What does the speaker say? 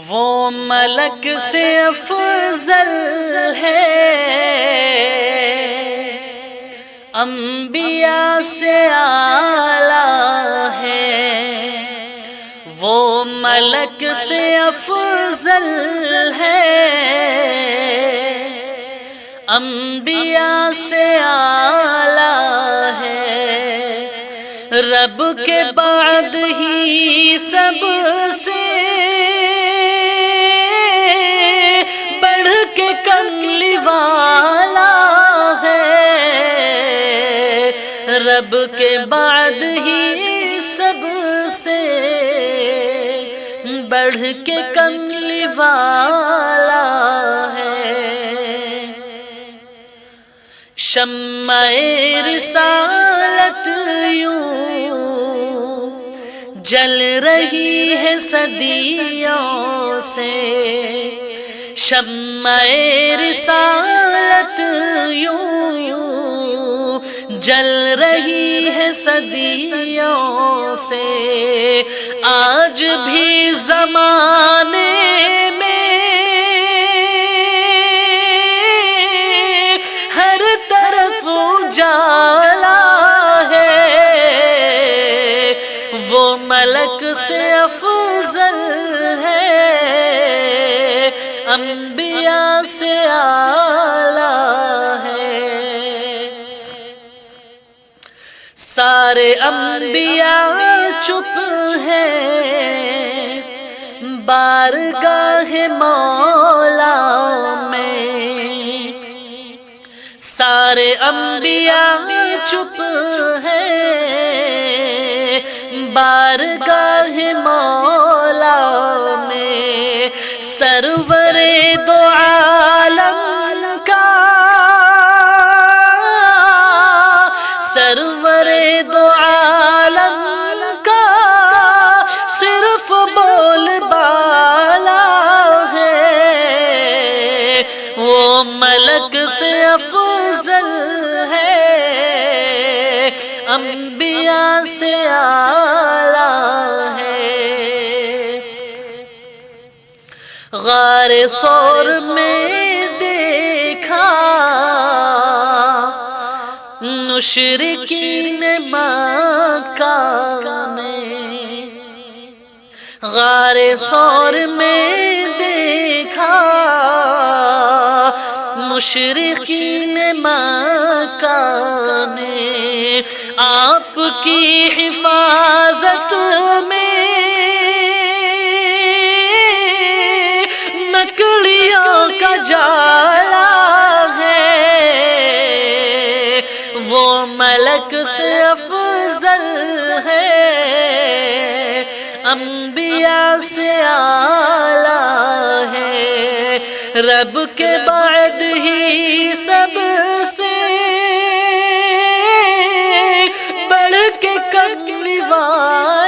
وہ ملک سے افضل ہے، انبیاء سے اعلیٰ ہے۔ وہ ملک سے افضل ہے، انبیاء سے اعلیٰ ہے۔ رب کے بعد ہی سب سے بڑھ کے کملی والا ہے۔ رب کے بعد ہی سب سے بڑھ کے کملی والا ہے۔ شمع رسالت یوں جل رہی ہے صدیوں سے، شمع رسالت یوں جل رہی ہے صدیوں سے۔ آج بھی زمانے میں ہر طرف اجالا ہے۔ وہ ملک سے افضل ہے، انبیاء سے اعلیٰ ہے۔ سارے انبیاء چپ ہیں بارگاہ مولا میں، سارے انبیاء چپ ہیں بارگاہ مولا میں۔ سرور دو عالم کا، سرور دو عالم کا صرف بول بالا ہے۔ وہ ملک سے افضل ہے، انبیاء سے اعلیٰ ہے۔ غار ثور میں دیکھا مشرکین مکہ نے، غار ثور میں دیکھا مشرکین مکہ نے۔ آپ کی حفاظت میں مکڑیوں کا جالا ہے۔ وہ ملک سے افضل ہے، انبیاء سے اعلیٰ ہے۔ رب کے بعد ہی سب سے